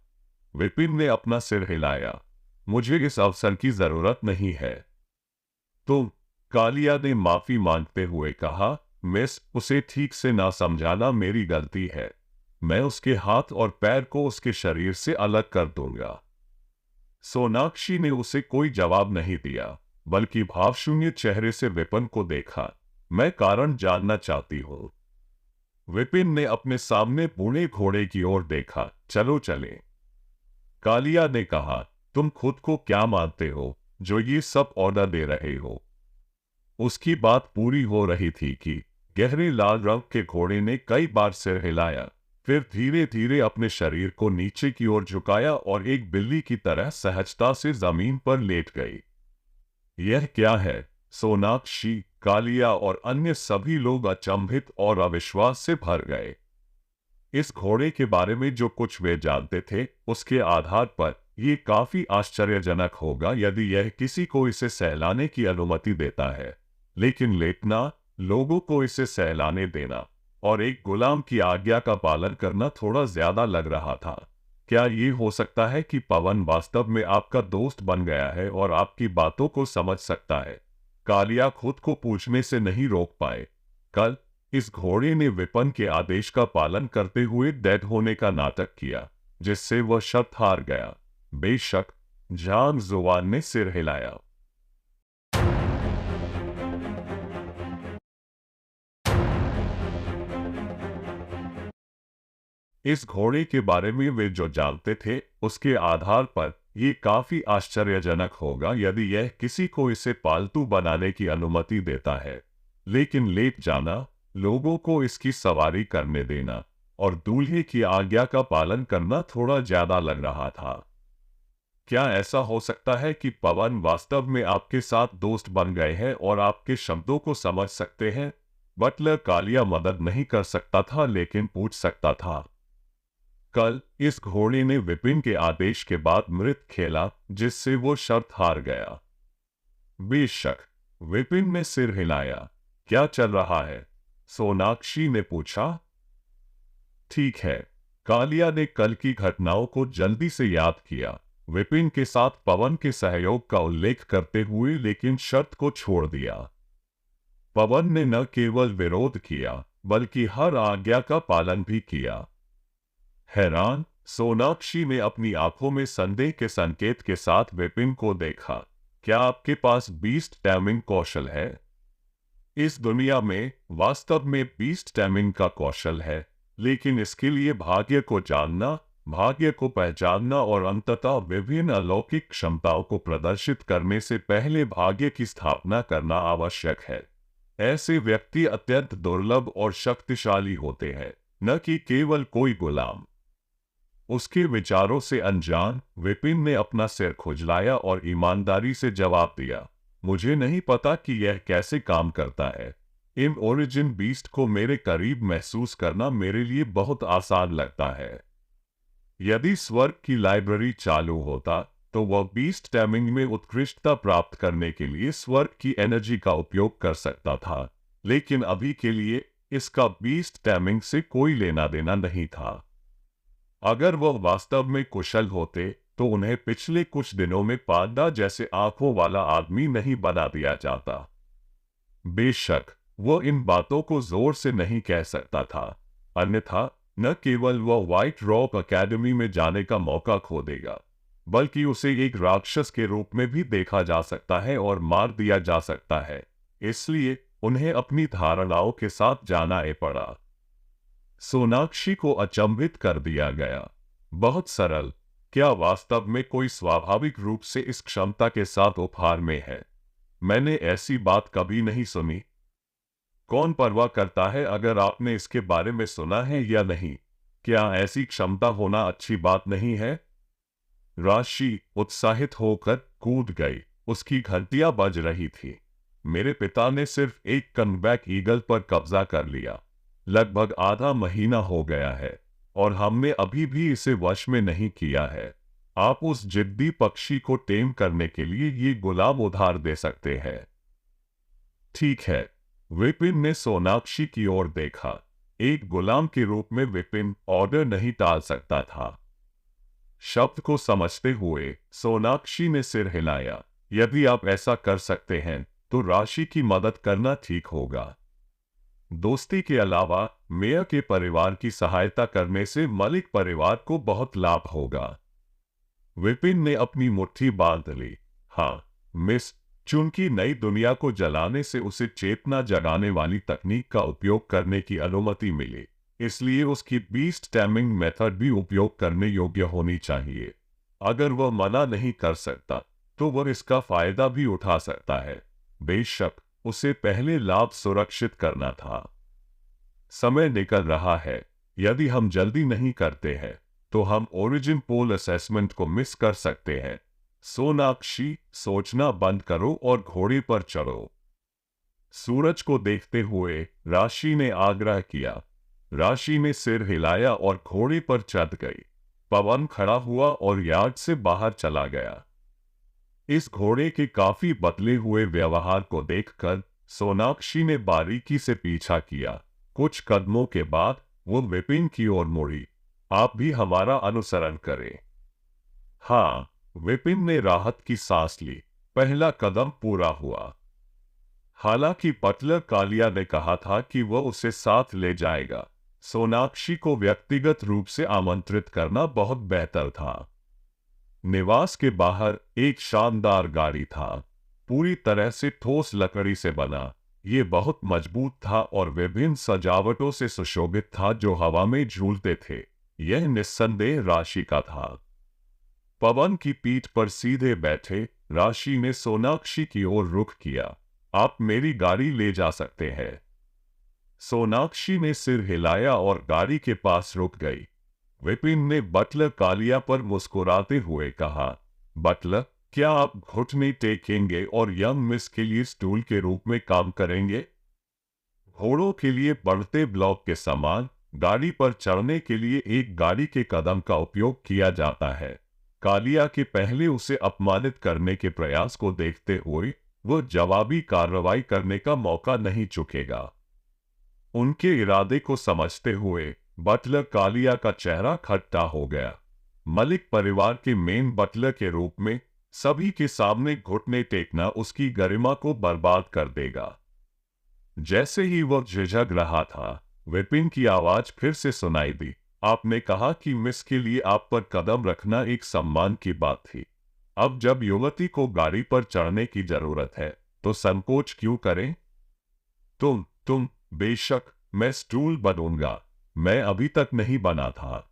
विपिन ने अपना सिर हिलाया। मुझे इस अवसर की जरूरत नहीं है। तुम, कालिया ने माफी मांगते हुए कहा, मिस, उसे ठीक से ना समझाना मेरी गलती है। मैं उसके हाथ और पैर को उसके शरीर से अलग कर दूंगा। सोनाक्षी ने उसे कोई जवाब नहीं दिया, बल्कि भावशून्य चेहरे से विपिन को देखा। मैं कारण जानना चाहती हूँ। विपिन ने अपने सामने बूढ़े घोड़े की ओर देखा। चलो चले। कालिया ने कहा, तुम खुद को क्या मानते हो जो ये सब ऑर्डर दे रहे हो? उसकी बात पूरी हो रही थी कि गहरे लाल रंग के घोड़े ने कई बार सिर हिलाया, फिर धीरे धीरे अपने शरीर को नीचे की ओर झुकाया और एक बिल्ली की तरह सहजता से जमीन पर लेट गई। यह क्या है? सोनाक्षी, कालिया और अन्य सभी लोग अचंभित और अविश्वास से भर गए। इस घोड़े के बारे में जो कुछ वे जानते थे, उसके आधार पर ये काफी आश्चर्यजनक होगा यदि यह किसी को इसे सहलाने की अनुमति देता है। लेकिन लेटना, लोगों को इसे सहलाने देना और एक गुलाम की आज्ञा का पालन करना थोड़ा ज्यादा लग रहा था। क्या ये हो सकता है कि पवन वास्तव में आपका दोस्त बन गया है और आपकी बातों को समझ सकता है? कालिया खुद को पूछने से नहीं रोक पाए। कल इस घोड़े ने विपिन के आदेश का पालन करते हुए डेड होने का नाटक किया, जिससे वह शर्त हार गया। बेशक, जांग जुबान ने सिर हिलाया। इस घोड़े के बारे में वे जो जानते थे, उसके आधार पर ये काफी आश्चर्यजनक होगा यदि यह किसी को इसे पालतू बनाने की अनुमति देता है। लेकिन लेट जाना, लोगों को इसकी सवारी करने देना और दूल्हे की आज्ञा का पालन करना थोड़ा ज्यादा लग रहा था। क्या ऐसा हो सकता है कि पवन वास्तव में आपके साथ दोस्त बन गए हैं और आपके शब्दों को समझ सकते हैं? बटलर कालिया मदद नहीं कर सकता था, लेकिन पूछ सकता था। कल इस घोड़े ने विपिन के आदेश के बाद मृत खेला, जिससे वो शर्त हार गया। बेशक, विपिन ने सिर हिलाया। क्या चल रहा है? सोनाक्षी ने पूछा। ठीक है। कालिया ने कल की घटनाओं को जल्दी से याद किया, विपिन के साथ पवन के सहयोग का उल्लेख करते हुए, लेकिन शर्त को छोड़ दिया। पवन ने न केवल विरोध किया, बल्कि हर आज्ञा का पालन भी किया। हैरान, सोनाक्षी ने अपनी आंखों में संदेह के संकेत के साथ विपिन को देखा। क्या आपके पास बीस्ट टैमिंग कौशल है? इस दुनिया में वास्तव में बीस्ट टैमिंग का कौशल है, लेकिन इसके लिए भाग्य को जानना, भाग्य को पहचानना और अंततः विभिन्न अलौकिक क्षमताओं को प्रदर्शित करने से पहले भाग्य की स्थापना करना आवश्यक है। ऐसे व्यक्ति अत्यंत दुर्लभ और शक्तिशाली होते हैं, न कि केवल कोई गुलाम। उसके विचारों से अनजान, विपिन ने अपना सिर खुजलाया और ईमानदारी से जवाब दिया, मुझे नहीं पता कि यह कैसे काम करता है। इन ओरिजिन बीस्ट को मेरे करीब महसूस करना मेरे लिए बहुत आसान लगता है। यदि स्वर्ग की लाइब्रेरी चालू होता, तो वह बीस्ट टैमिंग में उत्कृष्टता प्राप्त करने के लिए स्वर्ग की एनर्जी का उपयोग कर सकता था, लेकिन अभी के लिए इसका बीस्ट टैमिंग से कोई लेना देना नहीं था। अगर वह वास्तव में कुशल होते, तो उन्हें पिछले कुछ दिनों में पांडा जैसे आंखों वाला आदमी नहीं बना दिया जाता। बेशक, वह इन बातों को जोर से नहीं कह सकता था, अन्यथा न केवल वह व्हाइट रॉक अकेडमी में जाने का मौका खो देगा, बल्कि उसे एक राक्षस के रूप में भी देखा जा सकता है और मार दिया जा सकता है। इसलिए उन्हें अपनी धारणाओं के साथ जाना पड़ा। सोनाक्षी को अचंभित कर दिया गया। बहुत सरल। क्या वास्तव में कोई स्वाभाविक रूप से इस क्षमता के साथ उपहार में है? मैंने ऐसी बात कभी नहीं सुनी। कौन परवाह करता है अगर आपने इसके बारे में सुना है या नहीं? क्या ऐसी क्षमता होना अच्छी बात नहीं है? राशि उत्साहित होकर कूद गई। उसकी घंटियां बज रही थी। मेरे पिता ने सिर्फ एक कनबैक ईगल पर कब्जा कर लिया। लगभग आधा महीना हो गया है और हमने अभी भी इसे वश में नहीं किया है। आप उस जिद्दी पक्षी को टेम करने के लिए ये गुलाम उधार दे सकते हैं। ठीक है। विपिन ने सोनाक्षी की ओर देखा। एक गुलाम के रूप में विपिन ऑर्डर नहीं टाल सकता था। शब्द को समझते हुए सोनाक्षी ने सिर हिलाया। यदि आप ऐसा कर सकते हैं तो राशि की मदद करना ठीक होगा। दोस्ती के अलावा मेयर के परिवार की सहायता करने से मलिक परिवार को बहुत लाभ होगा। विपिन ने अपनी मुट्ठी बांध ली। हाँ मिस, चूंकि नई दुनिया को जलाने से उसे चेतना जगाने वाली तकनीक का उपयोग करने की अनुमति मिली, इसलिए उसकी बीस्ट टैमिंग मेथड भी उपयोग करने योग्य होनी चाहिए। अगर वह मना नहीं कर सकता तो वह इसका फायदा भी उठा सकता है। बेशक उसे पहले लाभ सुरक्षित करना था। समय निकल रहा है। यदि हम जल्दी नहीं करते हैं तो हम ओरिजिन पोल असेसमेंट को मिस कर सकते हैं। सोनाक्षी, सोचना बंद करो और घोड़े पर चढ़ो। सूरज को देखते हुए राशि ने आग्रह किया। राशि ने सिर हिलाया और घोड़े पर चढ़ गई। पवन खड़ा हुआ और यार्ड से बाहर चला गया। इस घोड़े के काफी बदले हुए व्यवहार को देखकर सोनाक्षी ने बारीकी से पीछा किया। कुछ कदमों के बाद वो विपिन की ओर मुड़ी। आप भी हमारा अनुसरण करें। हाँ, विपिन ने राहत की सांस ली। पहला कदम पूरा हुआ। हालांकि बटलर कालिया ने कहा था कि वह उसे साथ ले जाएगा, सोनाक्षी को व्यक्तिगत रूप से आमंत्रित करना बहुत बेहतर था। निवास के बाहर एक शानदार गाड़ी था, पूरी तरह से ठोस लकड़ी से बना। ये बहुत मजबूत था और विभिन्न सजावटों से सुशोभित था जो हवा में झूलते थे। यह निस्संदेह राशि का था। पवन की पीठ पर सीधे बैठे राशि ने सोनाक्षी की ओर रुख किया। आप मेरी गाड़ी ले जा सकते हैं। सोनाक्षी ने सिर हिलाया और गाड़ी के पास रुक गई। विपिन ने बटलर कालिया पर मुस्कुराते हुए कहा, बटलर, क्या आप घुटने टेकेंगे और यंग मिस के लिए स्टूल के रूप में काम करेंगे? घोड़ों के लिए बढ़ते ब्लॉक के समान गाड़ी पर चढ़ने के लिए एक गाड़ी के कदम का उपयोग किया जाता है। कालिया के पहले उसे अपमानित करने के प्रयास को देखते हुए वह जवाबी कार्रवाई करने का मौका नहीं चुकेगा। उनके इरादे को समझते हुए बटलर कालिया का चेहरा खट्टा हो गया। मलिक परिवार के मेन बटलर के रूप में सभी के सामने घुटने टेकना उसकी गरिमा को बर्बाद कर देगा। जैसे ही वह झिझक रहा था, विपिन की आवाज फिर से सुनाई दी। आपने कहा कि मिस के लिए आप पर कदम रखना एक सम्मान की बात थी। अब जब युवती को गाड़ी पर चढ़ने की जरूरत है तो संकोच क्यों करें? तुम बेशक, मैं स्टूल बनूंगा। मैं अभी तक नहीं बना था।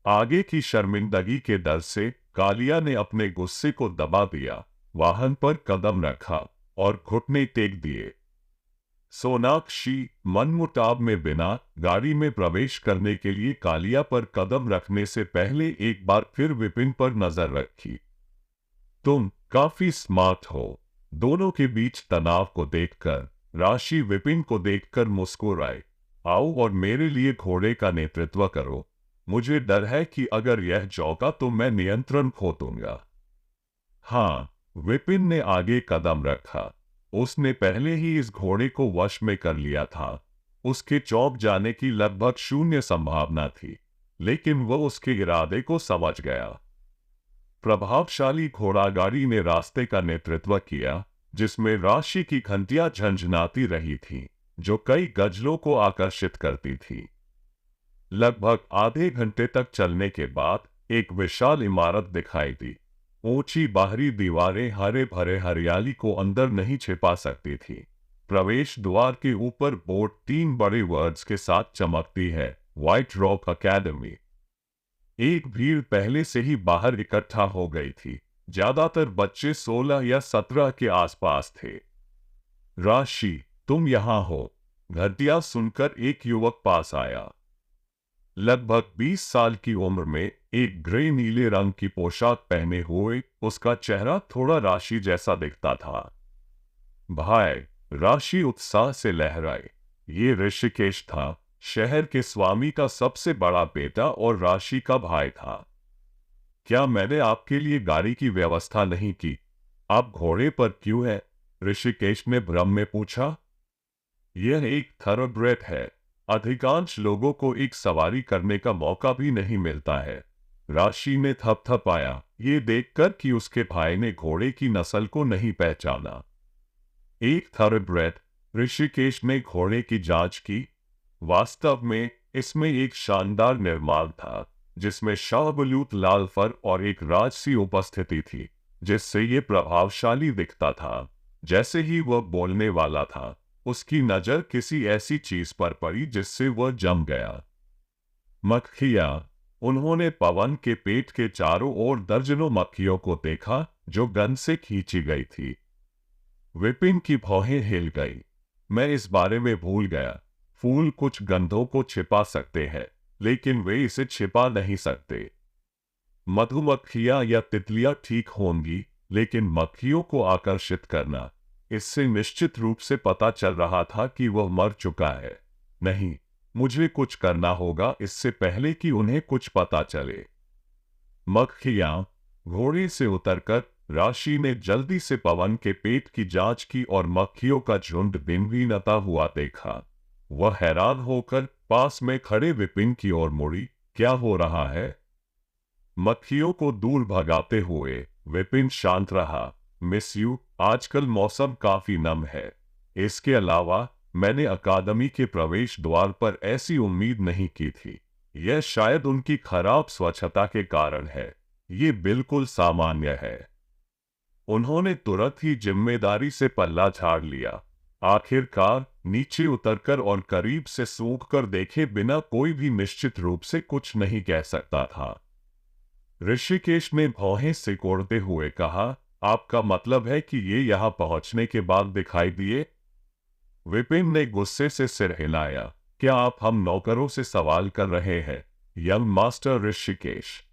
आगे की शर्मिंदगी के डर से कालिया ने अपने गुस्से को दबा दिया, वाहन पर कदम रखा और घुटने टेक दिए। सोनाक्षी मनमुटाव में बिना गाड़ी में प्रवेश करने के लिए कालिया पर कदम रखने से पहले एक बार फिर विपिन पर नजर रखी। तुम काफी स्मार्ट हो। दोनों के बीच तनाव को देखकर राशि विपिन को देखकर मुस्कुराए। आओ और मेरे लिए घोड़े का नेतृत्व करो। मुझे डर है कि अगर यह चौंका तो मैं नियंत्रण खो दूंगा। हाँ, विपिन ने आगे कदम रखा। उसने पहले ही इस घोड़े को वश में कर लिया था। उसके चौंक जाने की लगभग शून्य संभावना थी, लेकिन वह उसके इरादे को समझ गया। प्रभावशाली घोड़ागाड़ी ने रास्ते का नेतृत्व किया, जिसमें राशि की घंटियां झंझनाती रही थीं, जो कई गजलों को आकर्षित करती थी। लगभग आधे घंटे तक चलने के बाद एक विशाल इमारत दिखाई दी। ऊंची बाहरी दीवारें हरे भरे हरियाली को अंदर नहीं छिपा सकती थी। प्रवेश द्वार के ऊपर बोर्ड 3 बड़े वर्ड्स के साथ चमकती है, व्हाइट रॉक अकेडमी। एक भीड़ पहले से ही बाहर इकट्ठा हो गई थी। ज्यादातर बच्चे 16 या 17 के आसपास थे। राशि, तुम यहां हो? घंटियां सुनकर एक युवक पास आया। लगभग 20 साल की उम्र में एक ग्रे नीले रंग की पोशाक पहने हुए उसका चेहरा थोड़ा राशि जैसा दिखता था। भाई, राशि उत्साह से लहराए। ये ऋषिकेश था, शहर के स्वामी का सबसे बड़ा बेटा और राशि का भाई था। क्या मैंने आपके लिए गाड़ी की व्यवस्था नहीं की? आप घोड़े पर क्यों हैं? ऋषिकेश ने भ्रम में पूछा। यह एक थॉरोब्रेड है। अधिकांश लोगों को एक सवारी करने का मौका भी नहीं मिलता है। राशि ने थपथपाया, ये देखकर कि उसके भाई ने घोड़े की नस्ल को नहीं पहचाना। एक थॉरोब्रेड। ऋषिकेश ने घोड़े की जांच की। वास्तव में इसमें एक शानदार निर्माण था, जिसमें शाहबलूत लाल फर और एक राजसी उपस्थिति थी, जिससे ये प्रभावशाली दिखता था। जैसे ही वह बोलने वाला था, उसकी नजर किसी ऐसी चीज पर पड़ी जिससे वह जम गया। मक्खियां। उन्होंने पवन के पेट के चारों ओर दर्जनों मक्खियों को देखा, जो गन से खींची गई थी। विपिन की भौहें हिल गई। मैं इस बारे में भूल गया। फूल कुछ गंधों को छिपा सकते हैं, लेकिन वे इसे छिपा नहीं सकते। मधुमक्खियां या तितलियां ठीक होंगी, लेकिन मक्खियों को आकर्षित करना, इससे निश्चित रूप से पता चल रहा था कि वह मर चुका है। नहीं, मुझे कुछ करना होगा इससे पहले कि उन्हें कुछ पता चले। मक्खियां। घोड़े से उतरकर राशि ने जल्दी से पवन के पेट की जांच की और मक्खियों का झुंड भिन्न-भिन्नता हुआ देखा। वह हैरान होकर पास में खड़े विपिन की ओर मुड़ी। क्या हो रहा है? मक्खियों को दूर भगाते हुए विपिन शांत रहा। मिस यू, आजकल मौसम काफी नम है। इसके अलावा मैंने अकादमी के प्रवेश द्वार पर ऐसी उम्मीद नहीं की थी। यह शायद उनकी खराब स्वच्छता के कारण है। ये बिल्कुल सामान्य है। उन्होंने तुरंत ही जिम्मेदारी से पल्ला झाड़ लिया। आखिरकार नीचे उतरकर और करीब से सूंघ कर देखे बिना कोई भी निश्चित रूप से कुछ नहीं कह सकता था। ऋषिकेश ने भौहें सिकोड़ते हुए कहा, आपका मतलब है कि ये यहां पहुंचने के बाद दिखाई दिए? विपिन ने गुस्से से सिर हिलाया। क्या आप हम नौकरों से सवाल कर रहे हैं, यंग मास्टर ऋषिकेश?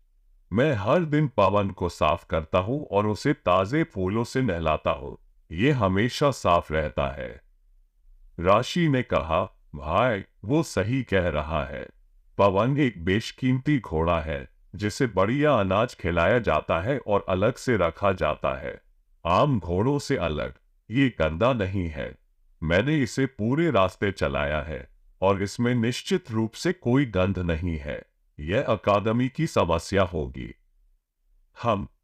मैं हर दिन पवन को साफ करता हूं और उसे ताजे फूलों से नहलाता हूं। ये हमेशा साफ रहता है। राशि ने कहा, भाई, वो सही कह रहा है। पवन एक बेशकीमती घोड़ा है, जिसे बढ़िया अनाज खिलाया जाता है और अलग से रखा जाता है। आम घोड़ों से अलग। ये गंदा नहीं है। मैंने इसे पूरे रास्ते चलाया है और इसमें निश्चित रूप से कोई गंध नहीं है। यह अकादमी की समस्या होगी।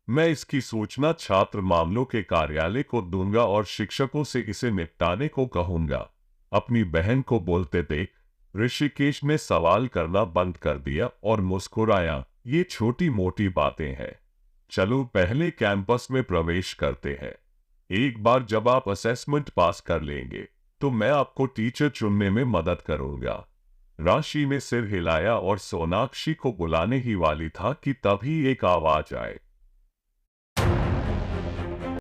मैं इसकी सूचना छात्र मामलों के कार्यालय को दूंगा और शिक्षकों से इसे निपटाने को कहूंगा। अपनी बहन को बोलते देख ऋषिकेश ने सवाल करना बंद कर दिया और मुस्कुराया। ये छोटी मोटी बातें हैं। चलो पहले कैंपस में प्रवेश करते हैं। एक बार जब आप असेसमेंट पास कर लेंगे, तो मैं आपको टीचर चुनने में मदद करूंगा। राशि ने सिर हिलाया और सोनाक्षी को बुलाने ही वाली था कि तभी एक आवाज आए।